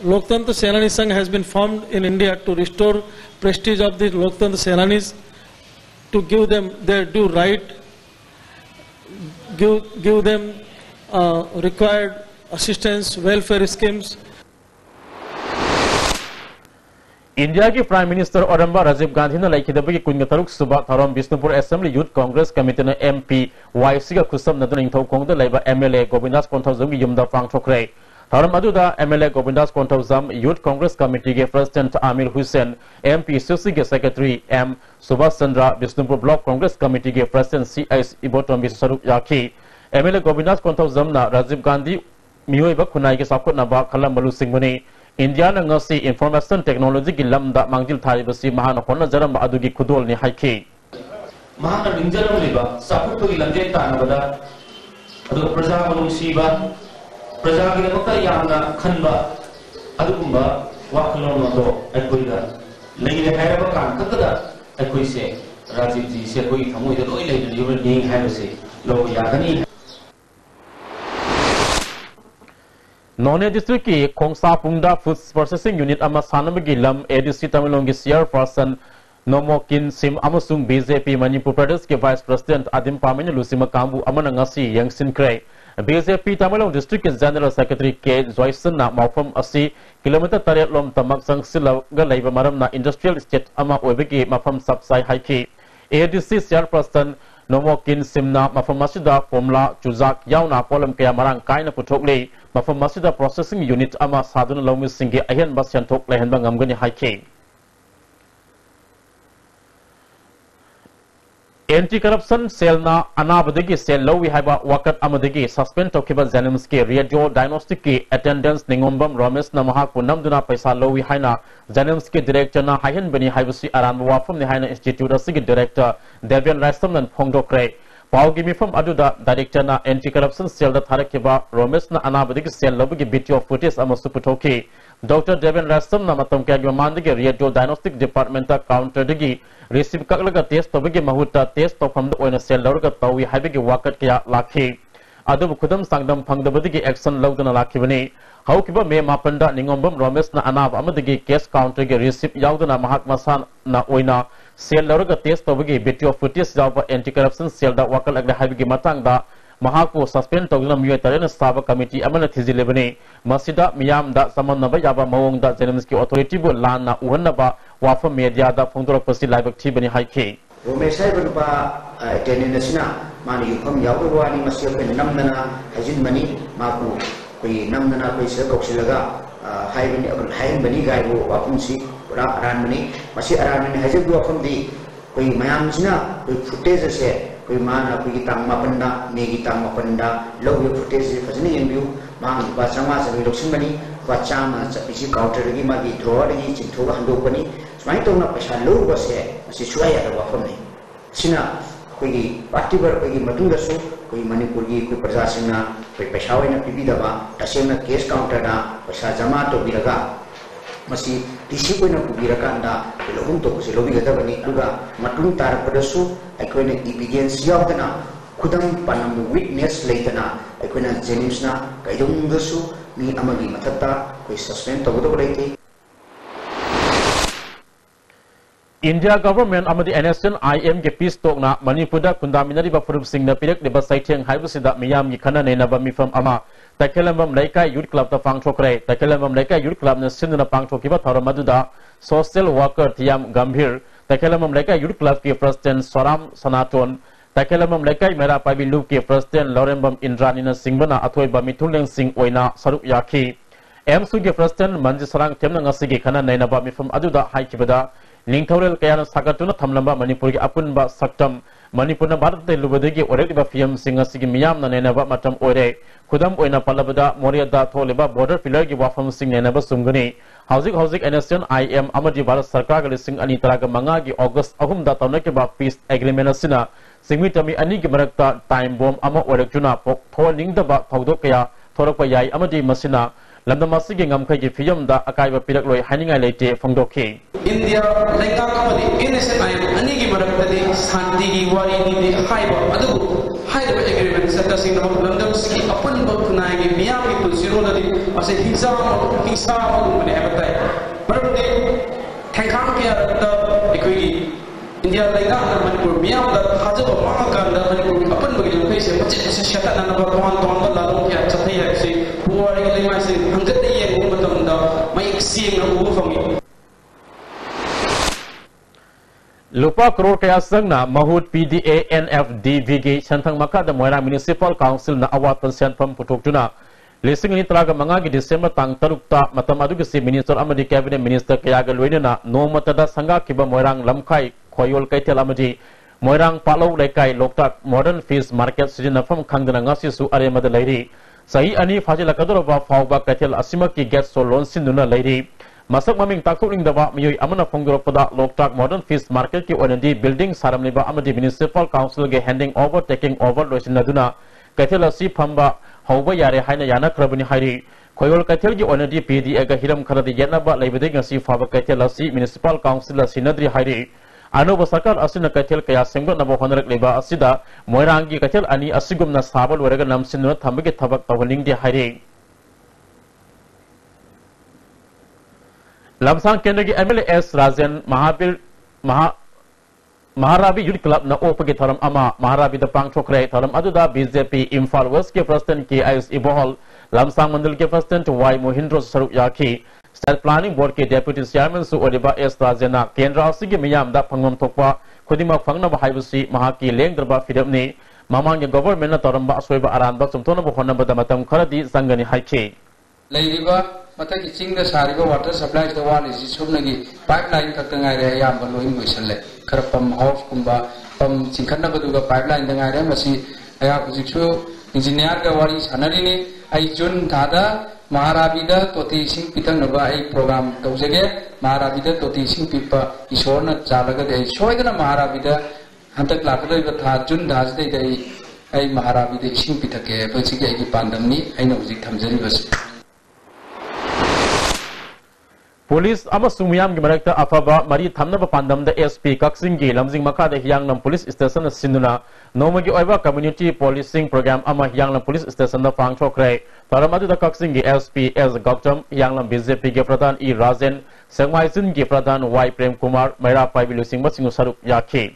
Speaker 20: Loktantra Senani Sangh has been formed in India to restore prestige of the Loktantra Senanis, to give them their due right, give them required assistance, welfare schemes.
Speaker 1: India ki Prime Minister Oramba Rajiv Gandhi na laikidabagi kungataruk suba tharom Bishnupur Assembly Youth Congress Committee na MP YC ga khusam nadun ingthau kongda laiba MLA Govindas Konthawjam gi yumda pangthokre tharom aduda MLA Govindas Konthawjam Youth Congress Committee ge President Amir Hussain MP CC ge Secretary M Subhash Chandra Bishnupur Block Congress Committee ge President CIS Ibotom Bisaruk yakhi MLA Govindas Konthawjam na Rajiv Gandhi miyoiba khunai ge sakot na ba khalam balu singbani India na ngasi information technology ki lamda mangjil thari basi mahana khonna jaram adugi khudol ni haikhi
Speaker 21: mahana ningjaram liba saput gi lamje tanabada adu praja manungsi ba praja gi namakta yamna khanba adugumba wakhulon do akoida leile hairaba kan kakada akoi se Rajiv ji se koi thamoi da loi leile yur ning haibase lo yagani None district ki Khongsa Pungda Food Processing Unit ama sanamagi lam ADC Tamilong ki chairperson Nomokin Sim amasung BJP Manipur Pradesh ke Vice President Adim Pamini Lusima Kambu amana ngasi Yangsin Kray BJP Tamilong District ke General Secretary K Joyson na mawfam asi kilometer taret lom tamak sangsila ga laiba maram na industrial estate ama oibegi mafam subsai haiki ADC chairperson Nomokin Simna mafamasida formula chuzak yauna polam kaya marang kaina puthokle mafamasida processing unit ama saduna lomi singi ahen basyan thok lehenba ngamgani haike
Speaker 1: Anti-corruption cell na anabadagi cell lowi haiba wakat amadagi suspend tokiba Janims ke radio diagnostic ki attendance ningombam Ramesh na mahak punam duna paisa lowi haina Janims ke director na hayan bani haibasi aran wafam ni haina institute asigi director Devian Rastam nan phongdokre pau gi mifam aduda director na anti-corruption cell da tharakiba Ramesh na anabadagi cell lobi video footage amasu putoki Dr. Devian Rastam na matam ke agmandagi radio diagnostic department ta counter dagi receive kaklaga test tobagi mahuta test tofam oina cell lorga tawi haibagi wakat kya lakhi adu khudam sangdam phangdabadigi action lawdana lakhibani haukiba me mapanda ningombam Ramesh na anab amadagi case counter ge receive yaudana mahak masan na oina cell lorga test tobagi video footage jawba anti corruption cell da wakal agda haibagi matang da mahako suspend tawna miyo tarena saba committee amana thizilebani masida miyam da samannaba yaba mawong da Janims ki authority bu lana uhanaba wafa media da phongdorok pasi live thibani haike
Speaker 2: Ramesh sai ba tenenasina mani yufam yawani masya pe namnana hajin mani maku koi namnana koi se koksilaga haibani abul hain bani gaibo wapumsi ra aran mani masi aran mani hajib wafam di koi mayam sina koi footage se koi mana koi tang mapanda negi tang mapanda low footage fajini yenbiu mang ba chama sa loksin bani ba chama isi counter gi magi drawer gi chintho hando bani smai to na paisa low ba se masi suaya da wafam ni sina koi particular koi matung da su koi Manipur gi koi praja sina koi paisa waina pibi da ba tasena case counter da paisa jama to biraga masi tisi ko na pubiraka anda lobum to ko se lobi gada bani duga matung tar padasu aikoina evidence yaudana khudam panam witness leitana aikoina Janims na kaidong dasu mi amagi matata ko suspend to godo leite
Speaker 1: India government amadi NSN-IM ke peace talk na Manipur da kundaminari ba furup sing na pirek de ba saitheng haibusida miyam gi khana ne na ba mifam ama takelamam laika youth club ta pangthokre takelamam laika youth club na sinna pangthokiba thoram aduda social worker thiam gambhir takelamam laika youth club ke president Soram Sanaton takelamam laika mera pabi loop ke president Lorembam Indranina Singbana athoi ba mithuleng sing oina saruk yakhi MSU ke president Manji Sarang temna ngasigi khana ne na ba mifam aduda haikibada Ningthorel kayana sagatuna thamlamba Manipur ki apunba saktam Manipur na Bharat te lubadagi orediba film singa sigi miyam na nenaba matam ore khudam oina palabada moriada tholeba border pillar gi wafam sing nenaba sumgani hauzik NSN-IM amadi Bharat sarkar ga sing ani taraga manga gi August ahum da tawna ke ba peace agreement asina singmi tami ani gi marakta time bomb ama orekjuna thoning da ba thawdok kaya thorakpa yai amadi masina Landamasi gi ngamkai gi film da akaiba pirak loi haningai leite phongdokhi
Speaker 22: India laika kamadi NSN-IM ani gi marakta santi gi wari ni haiba adu haiba agreement sata sing na landam ski apan baknai gi miyam gi pulsiro da di ase hisa mo ne abatai parde thangkham ki arata ekoi India laika Manipur miyam da hajaba mahakan da Manipur apan bagi kai se se shata na ba ton ba lalong ki chathai hai se puari gi mai se hangat ye mo matam da mai sing na u fangi
Speaker 1: Lupa crore kaya sangna mahut PDA NFDVG santang maka da Moirang Municipal Council na awat pensian pam putuk tuna lising ini teraga mangagi Desember tang tarukta matamadu si Minister amadi Cabinet Minister kaya galwina na no matada sangga kiba Moirang lamkai koyol kaitel amadi Moirang palau lekai loktak modern fish market sijina fam kangdana ngasi su are mada lairi sahi ani fajila kadoroba fawba kaitel asimak ki get so loan sinuna lairi Masak maming takturing dawa miyoi amana phongdoropada loktak modern fish market ki onandi building saramniba amadi municipal council ge handing over taking over loisinaduna kaithela si phamba hauba yare haina yana krabani hairi koyol kaithel gi onandi PDA ga hiram kharadi yanaba leibede ngasi faba kaithela si municipal council la sinadri hairi anoba sarkar asina kaithel kaya senggo nabo honarak leba asida moirangi kaithel ani asigumna sabal waraga namsinna thambage thabak tawling di hairi Lamsang Kendra ki MLA S Rajan Maharabi Youth Club na opagi tharam ama Maharabi da pangthokre tharam aduda BJP Imphal West ke president ki Ayus Ibohol Lamsang Mandal ke president Y Mohindro Saruk Yakhi State Planning Board ke Deputy Chairman su Odiba S Rajana Kendra asigi miyam da phangmam thokpa khudima phangna ba haibusi mahaki lengdraba fidapni mamang government na taramba asoiba aranba chumthona ba honna ba matam kharadi sangani haikhe
Speaker 23: Leiba Mata King the Sarigo water supply the one is Subnagi pipeline Katangai Yam Loin Wisale Karapam House Kumba pam chingkhanna baduga pipeline da ngai re masi aya hujiksu engineer ga wari sanari ni ai jun thada maharabida toti sing pitang naba ai program taujage maharabida toti sing pipa isorna chalaga de soidana maharabida hantak lakadoi ba tha jun das de dai ai maharabida sing pitake bachige ai pandamni aina hujik thamjari bas
Speaker 1: Police amasung miyam gi marakta afaba mari thamnaba pandamda SP Kaksing gi lamjing makada Hiangnam Police Station sinuna nomagi oiba community policing program ama Hiangnam Police Station da pangthokre taramadu da Kaksing gi SP as Gautam Hiangnam BJP gi pradhan E Rajen Sangmaisin gi pradhan Y Prem Kumar Maira Paibilu Singh masingu saruk yakhi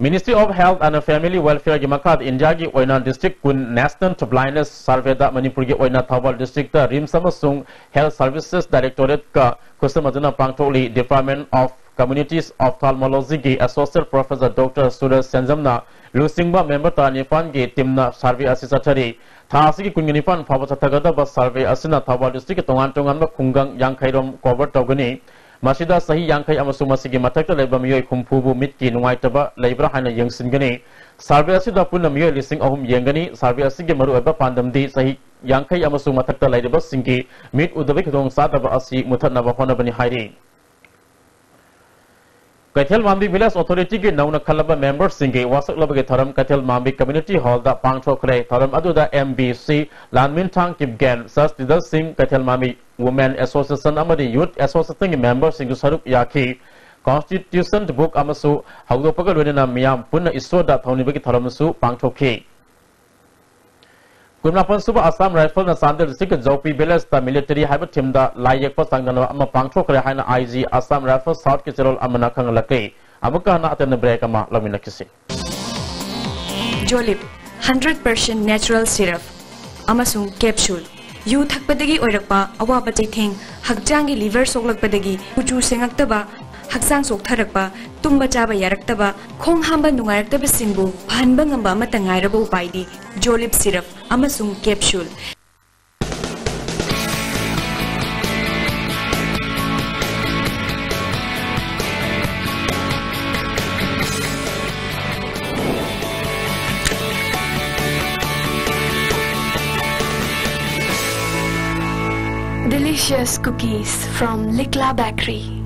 Speaker 1: Ministry of Health and Family Welfare gi makad India gi oina district kun National Blindness Survey da Manipur gi oina Thawal district da Rim Samasung Health Services Directorate ka kusamaduna pangtholi Department of Communities Ophthalmology gi Associate Professor Dr. Suraj Senjamna Lusingba member ta Nifan gi timna survey asisachari thasi gi kunginifan phawa chatagada ba survey asina Thawal district tongan tongan ba khungang yangkhairom cover tawgani Masida sahi yangkai amasu masigi matakta leba miyoi kumpubu mitki nungaitaba leibra haina yangsingani survey asida punna miyoi lising ahum yengani survey asigi maru eba pandamdi sahi yangkai amasu matakta leiba singi mit udabik dong sadaba asi muthanaba honabani hairi Kaithel Mambi Village Authority ki nauna khalaba members singi wasak labage tharam Kaithel Mambi Community Hall da pangthokre tharam aduda MBC Lanmin Thang Kipgen Sas Tidal Singh Kaithel Mambi Women Association amadi Youth Association members singu saruk yakhi Constitution book amasu haudopaga loina miyam punna isoda thaunibagi tharamsu pangthokhi Kumnapan suba Assam Rifle na Sandel district Jopi Village ta military haiba timda layak pa sangnana ama pangthokre haina IG Assam Rifle South Kicherol amana khanglake amuka na atena break ama lamina kisi
Speaker 3: Jolip 100% natural syrup amasung capsule yu thakpadagi oirakpa awaba chaitheng hakjangi liver soklakpadagi kuchu sengaktaba haksang soktharakpa tumba chaba yaraktaba khong hamba nungaraktaba singbu phanba ngamba amata ngairaba upaidi Jolip syrup amasung capsule
Speaker 12: Delicious cookies from Likla Bakery.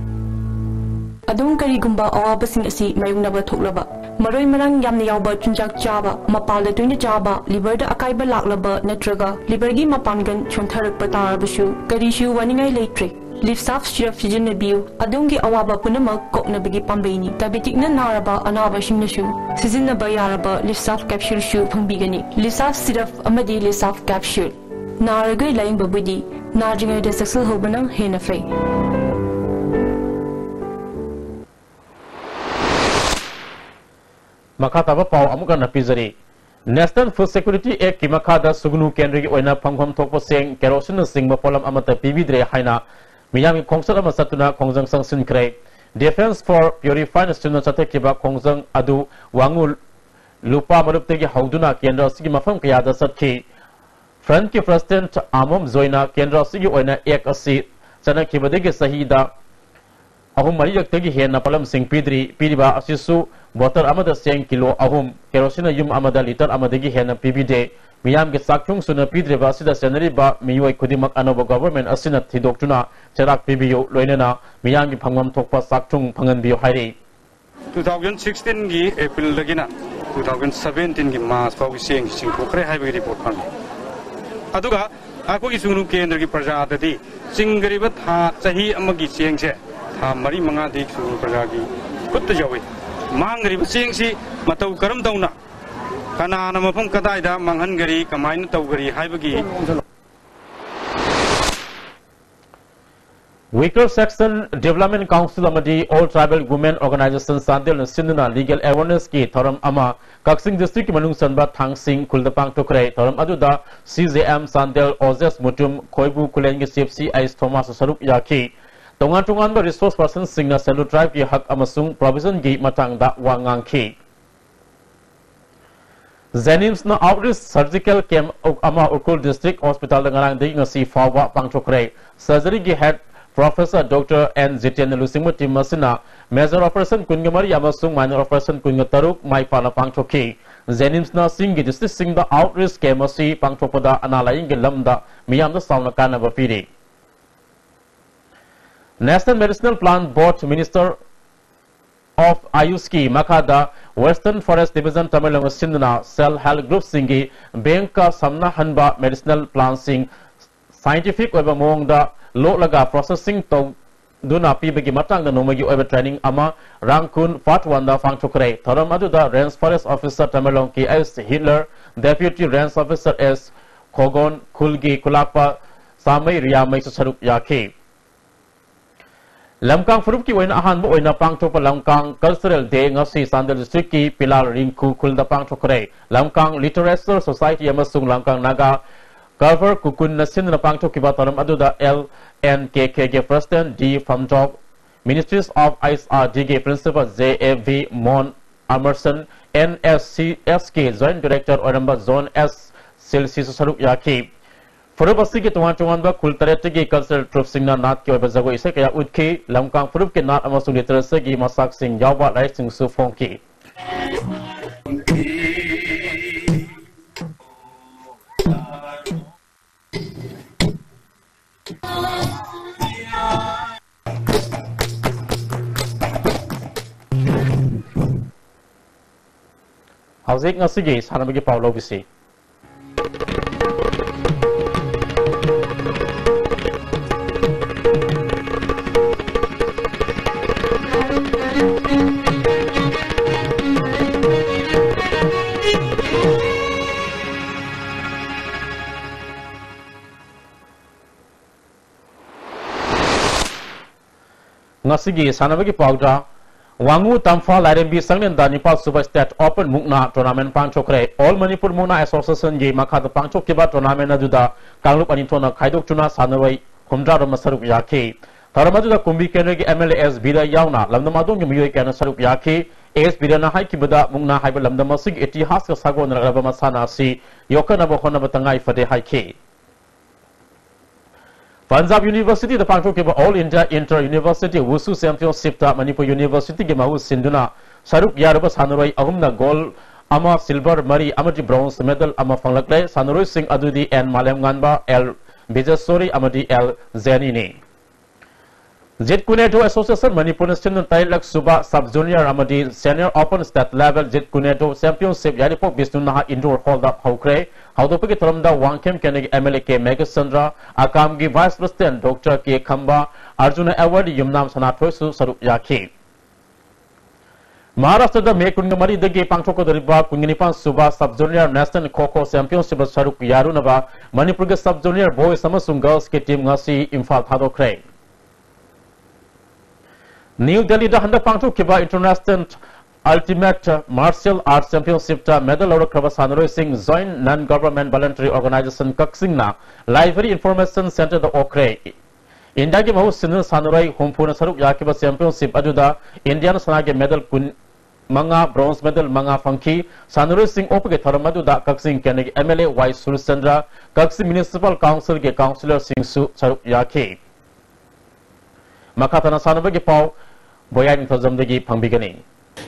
Speaker 4: Adung karigumba awabasing asi mayungnaba thoklaba maroi marang yamna yawba chunjak chaba mapalda toina chaba liver da akaiba laklaba natraga liver gi mapangan chontharakpa tarabasu karishu waningai leitre Lifsaf syrup sijinabiu adungi awaba punamak koknabagi pambaini diabetic na naraba anaba singnasu sizinaba yaraba Lifsaf capsule shu phangbigani Lifsaf syrup amadi Lifsaf capsule naragai laing babudi narjingai da saksal hobanang hena fei
Speaker 1: Makataba pau amuka napizari National Food Security Act ki makada sugnu kendri ki oina phanghom thokpo seng kerosene singba polam amata pibidre haina miyami khongsat ama satuna khongjang sangsin kre Defense for Purified Student chatekiba khongjang adu wangul lupa marupte ki hauduna kendra sigi mafam kayada satki Front ki President Amom Zoina kendra sigi oina ek asi chana kibadegi sahida ahum mari yaktagi hena palam sing pidri piriba asisu water amada seng kilo ahum kerosene yum amada liter amadagi hena pibide miyam ge sakchung suna pidre ba sida senari ba miyoi kudimak anoba government asina thidoktuna cherak pibiyo loinena miyam gi phangwam thokpa sakchung phangan biyo hairi
Speaker 5: 2016 gi April lagina 2017 gi March pau gi seng singkhokre haibi report pang aduga ako gi sunu kendra gi praja adadi singriba tha chahi amagi sengse tha mari manga dik sunu praja gi kutta jawi mangri sengsi matau karam tauna kana na mafam kadaida manghan gari kamain tau gari haibagi
Speaker 1: Weaker Section Development Council amadi All Tribal Women Organization Sandel Sinduna Legal Awareness ki thoram ama Kaksing District manung sanba Thangsing Kuldapang Tokre thoram aduda CJM Sandel Ozes Mutum Khoibu Kulen gi CFC Ais Thomas Sarup Yaki tongan ba resource person singna Selu Tribe ki hak amasung provision gi matang da wangang ki Zenims na outreach surgical camp ama Ukul District Hospital ngarang dei ngasi fawa pangchokre surgery gi head
Speaker 21: Professor Dr. N. Zitian Lusimuti Masina, Major Operation Kungamari Yamasung, Minor Operation Kungataruk, Mai Pala Pangchoki, Zenims na Singi, Disting the Outreach Kemasi, Pangchopada, Analaying Lamda, Miam the Saunakana Bafidi. National Medicinal Plant Board Minister of Ayuski, Makada, Western Forest Division Tamilong Sindana, Cell Health Group Singi, Benka Samna Hanba Medicinal Plant Sing, Scientific over Mong the Low Laga Processing to Duna Pibigi Matang the Nomagi over training Ama, Rankun, Fatwanda Fangchukre, Taramadu the Range Forest Officer Tamilong Ki S. Hitler, Deputy Range Officer S. Kogon, Kulgi, Kulapa, Samay Riyamay Saruk Yaki. Lamkang Furup ki wena ahan mo wena pangchok pa Lamkang Cultural Day ngasi Sandal District ki Pilar Ringku kulda pangchok kare. Lamkang Literature Society amasung Lamkang Naga cover kukun nasin na pangchok ki bataram aduda LNKK President D. Famjok Ministries of ISRDG Principal JAV Mon Emerson NSCSK Joint Director Oramba Zone S Silsi Saruk Yaki. Furubasi ke tuan-tuan ba kulturete ki cultural troop singna nat ke bazago ise kaya udki Lamkang furup ke nat amasung literacy ki masak sing yawa lai sing sufong ki. Hauzik ngasigi sana bagi Paulo bisi. Ngasigi sana bagi Pauda Wangu Tamfa Lairembi Sanglen Danipal Super State Open Mukna Tournament Pangchokre All Manipur Mukna Association Ge Makata Pangchok Kiba Tournament Aduda Kanglup Anitona Kaidok Chuna Sanawai Kumdra Masaruk Yaki Taramaduda Kumbi Kenegi MLS Bida Yauna Lamdamadong Yumi Kana Saruk Yaki AS Bidana Hai Kibada Mukna Haiba Lamdamasig Itihas Sago Nagaba Masana Si Yokana Bohona Batangai Fade Haiki Punjab University the Pangchok Kiba All India Inter University Wusu Championship ta Manipur University ge Mahu Sinduna Saruk Yaraba Sanuroi Ahumna Gold Ama Silver Mari Amati Bronze Medal Ama Fanglakle Sanuroi Singh Adudi and Malem Ganba L Bijasori Amati L Zenini Jit Kuneto Association Manipur National Tailak Suba Sub Junior Amati Senior Open State Level Jit Kuneto Championship Yaripok Bisnunaha Indoor Hold Up Haukre Haudopiki Tramda Wangkem Kenegi MLK Megasandra Akamgi Vice President Dr. K. Khamba Arjuna Award Yumnam Sanatoisu Saruk Yaki Maharashtra the Mekungamari the Gay Pangchoko Riba Kunginipan Suba Sub Junior National Koko Championship Saruk Yarunava Manipur Sub Junior Boys Samasung Girls K Team Ngasi Imphal Thadokre New Delhi the Handa Pangchok Kiba International Ultimate Martial Arts Championship ta medal or Kravasanoi Singh Joint Non-Government Voluntary Organization Kaksingna Library Information Center the Okre India ke Mahu Sinil Sanuroi Humpuna Saruk Yakiba Championship Aduda Indian Sanage medal kun Manga Bronze medal Manga Funky Sanuroi Singh Opke Tharamadu Kaksing Kenegi MLA Y Surchandra Kaksing Municipal Council ke Councillor Singh Su Saruk Yaki Makatana Sanubagi Pau Boyan Thazamdegi Pambigani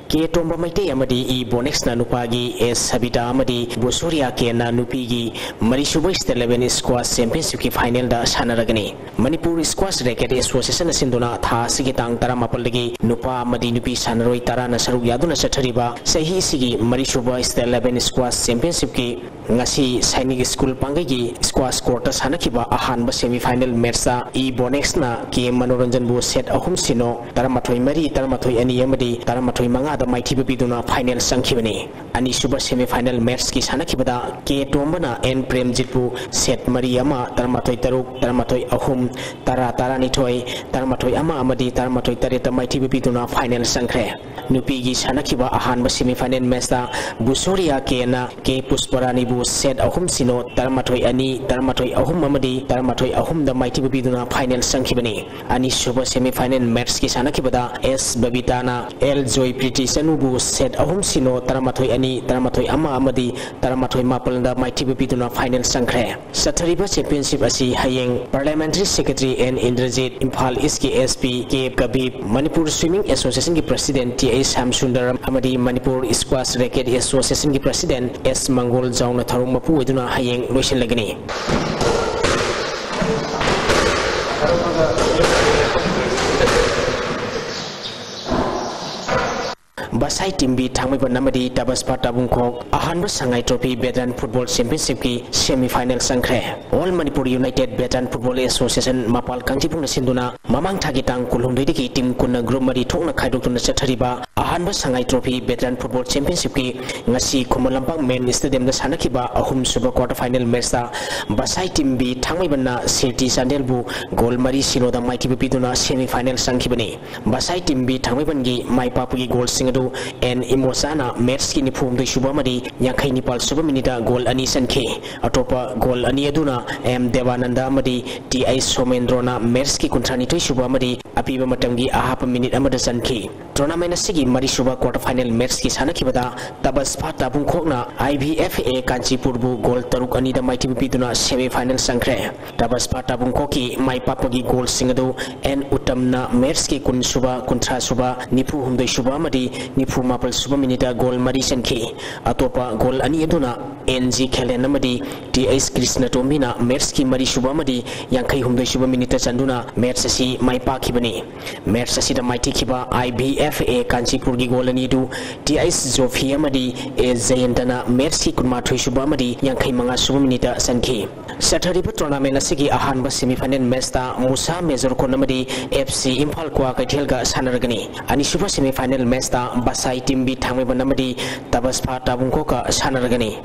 Speaker 6: Ke tomba maite amadi I bonex na nupagi es habita amadi bosuria ke na nupigi marisubo state level squash championship ki final da sanaragani Manipur Squash Racket Association sinduna tha sigi tang tara mapalgi nupa amadi nupi sanaroi tara na saruk yaduna sathariba sahi sigi marisubo state level squash championship ki ngasi sainik school pangai squash court sanakiba ahanba semi final match I bonex na ke manoranjan bu set ahum sino tara mathoi mari tara mathoi ani amadi tara mathoi manga da mai thibi biduna final sangkhibani ani suba semi final match ki sanakibada ke tombana N Premjitpu set mariama tarmathoi taruk tarmathoi ahum tara nithoi tarmathoi ama amadi tarmathoi tareta mai thibi biduna final sangkhre nupi gi sanakiba ahanba semi final match da busoria ke na ke pusparani bu set ahum sino tarmathoi ani tarmathoi ahum amadi tarmathoi ahum da mai thibi biduna final sangkhibani ani suba semi final match ki sanakibada S Babitana L Joy Kirti Sanubu set ahum sino Taramathoi ani Taramathoi ama amadi Taramathoi mapalda maitibu biduna final sangkre Sathariba championship asi hayeng Parliamentary Secretary N Indrajit Imphal East ki SP K Kabib Manipur Swimming Association ki President T.A. Samsundaram amadi Manipur Squash Racket Association ki President S Mangol Jauna Tharung mapu iduna hayeng loisin lagani Basai Timbi Tangmiban Namadi Tabaspa Tabungkok Ahanba Sangai Trophy Veteran Football Championship ki semi-final sangkre All Manipur United Veteran Football Association Mapal Kangtipung Sinduna Mamang Thagitang Kulhundiki Team Kunna Group Mari Thokna Khaidokna Chathariba Ahanba Sangai Trophy Veteran Football Championship ki ngasi Khumalampang Main Stadium da sanakiba ahum suba quarter final match da Basai Timbi Tangmiban na City Sandelbu goal mari sinoda maiki biduna semi-final sangkibani Basai Timbi Tangmiban gi maipapugi goal singadu and Imosana match ki nipum de Shubamadi Yankai Nipal Suba Minita goal ani sanke Atopa goal ani aduna M Devananda Madi T.I. Somendrona match ki kuntrani to Shubamadi apiba matamgi ahapa minute amada sanke tournament asigi mari suba quarter final match ki sanakibada Tabaspa Tabungkokna IBFA Kanchipurbu goal taruk ani da maiti biduna semi final sangkre Tabaspa Tabungkoki mai papagi goal singadu and utamna match ki kun suba kuntra suba nipu humdoi suba madi nipu mapal suba minita goal mari sanke atopa goal ani aduna NG Khelen amadi TS Krishna Tomina match ki mari suba madi yankai humdoi suba minita chanduna match asi mai pakibani match asi da maiti kiba IBFA Kanchipur gi goal ani du TS Zofia amadi Zayantana match ki kunma thoi suba amadi yankai manga suba minita sanke Sathariba tournament asigi ahanba semi final match ta Musa Major Konamadi FC Imphal Kwa Kaithelga sanaragani ani suba semi final match ta Basai Timbi Thangmiban amadi Tabaspa Tabungkoka sanaragani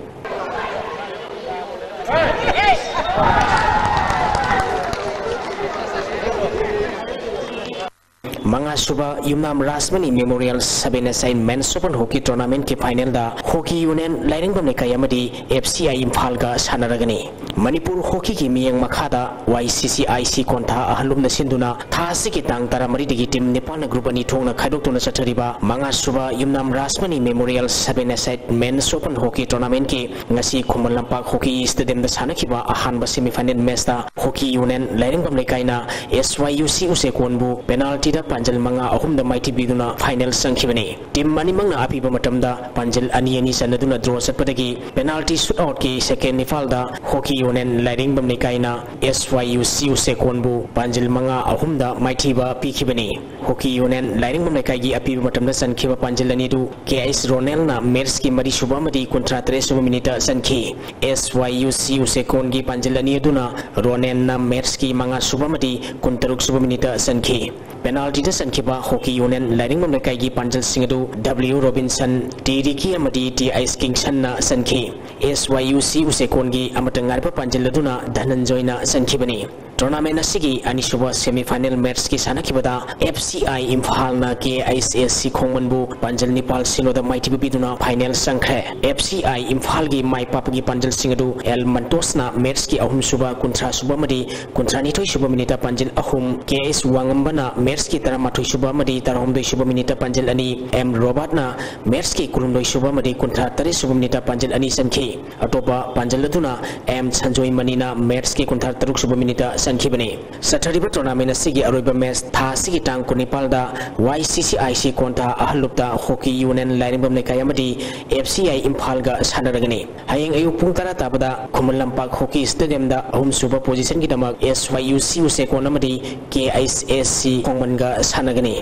Speaker 6: Manga Suba Yumnam Rasmani Memorial Sabina Sain Men's Open Hockey Tournament ki final da Hockey Union Lining Bam Nekayamadi FCI Imphal ga sanaragani Manipur Hockey ki miyang makhada YCCIC konta ahalum na sinduna thasi ki tang taramari digi team Nepal na group ani thongna khaidok tuna chathariba Manga Suba Yumnam Rasmani Memorial Sabina Sain Men's Open Hockey Tournament ki ngasi Khuman Lampak Hockey Stadium da sanakiba ahanba semi final match da Hockey Union Lining Bam Nekayna SYUC Usekonbu penalty da Panjal manga ahum da maiti biduna final sangkibani team mani mangna apiba matamda Panjal ani ani sanaduna draw satpadagi penalty shootout ki second nifal da Hockey Union Lining Bam Nekaina SYUC Usekonbu Panjal manga ahum da maiti ba pikibani Hockey Union Lining Bam Nekai gi apiba matamda sankiba Panjal ani du KS Ronel na match ki mari subamadi kontra 3 minita sanki SYUC Usekon gi Panjal ani aduna Ronel na match ki manga subamadi kontaruk minita sanki penalty da sankiba Hockey Union Lining Bam Nekai gi Panjal singadu W Robinson Diriki amadi TS Kingston na sanki SYUC Usekon gi amatangarpa Panjal aduna Dhananjoy na sankibani tournament asigi ani suba semi final match ki sanakibada FCI Imphal na KISSC Khongmanbu Panjal Nepal sinoda maiti biduna final sangkre FCI Imphal gi mai papagi Panjal singadu El Mantos na match ki ahum suba kuntra suba madi kuntra ni thoi suba minita Panjal ahum KS Wangambana match ki tara mathoi suba madi tarahum doi suba minita Panjal ani M Robert na match ki kulum doi suba madi kuntra tari suba minita Panjal ani sanki atopa Panjal aduna M Sanjoy Manina match ki kuntra taruk suba minita sankibani Sathariba tournament asigi aroiba match tha sigi tang kunipal da YCCIC konta ahalupta Hockey Union Lining Bam Nekai amadi FCI Imphal ga sanaragani hayeng ayu pung tara tabada Khuman Lampak Hockey Stadium da ahum suba position ki damak SYUC Usekon amadi KISSC Khongman ga sanagani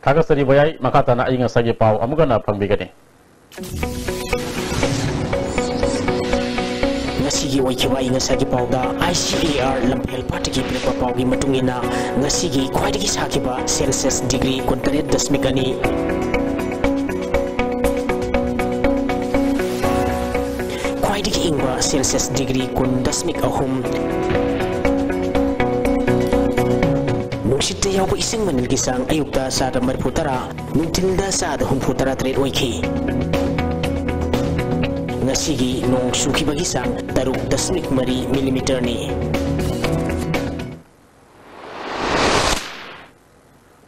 Speaker 1: Kagasari bayai makata na inga sagi pau amugana pangbigani
Speaker 6: ngasigi oikiba inga sagi pau da ICAR lampel patiki prepa pau gi matungina ngasigi khwaidagi sakiba Celsius degree kontaret dasmikani khwaidagi ingba Celsius degree kun dasmik ahum ꯅꯨꯡꯁꯤꯠꯇ ꯌꯥꯎꯕ ꯏꯁꯤꯡ ꯃꯅꯤꯜꯒꯤ ꯆꯥꯡ ꯑꯌꯨꯛꯇ ꯆꯥꯗ 40, ꯅꯨꯡꯊꯤꯜꯗ ꯆꯥꯗ 63 ꯑꯣꯏꯈꯤ꯫ ꯉꯁꯤꯒꯤ ꯅꯣꯡ ꯆꯨꯈꯤꯕꯒꯤ ꯆꯥꯡ 3.3 ꯃꯤꯂꯤꯃꯤꯇꯔꯅꯤ꯫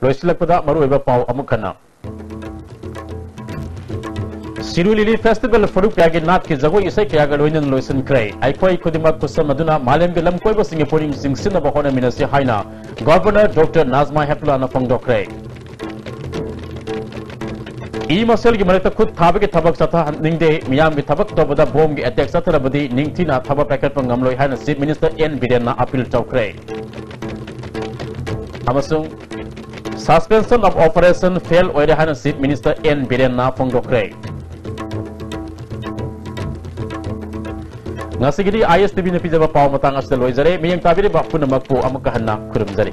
Speaker 1: ꯂꯣꯏꯁꯤꯜꯂꯛꯄꯗ ꯃꯔꯨꯑꯣꯏꯕ ꯄꯥꯎ ꯑꯃꯨꯛ ꯍꯟꯅ Siru Lili Festival Furupyagi Nath ki Jagoi Isai Kyaga Loinan Loisan Krai Aikoi Kudimak Kusam Aduna Malem Bilam Koiba Singaporean Sing Sinaba Hona Minasi Haina Governor Dr. Nazma Hepla na Fongdo Krai E Masel ki Marita Kut Thabak ki Thabak Satha Ningde Miyam ki Thabak Tobada Bom ki Attack Satarabadi Ningtina Thaba Packet Pangamloi Haina Chief Minister N Biren na Appeal Chau Krai Amasung Suspension of Operation Fail Oida Haina Chief Minister N Biren na Fongdo Krai Ngasigidi ISTV na pijaba pau matang asal loizare miyang tabiri ba punamak po amakahan na kurumzari.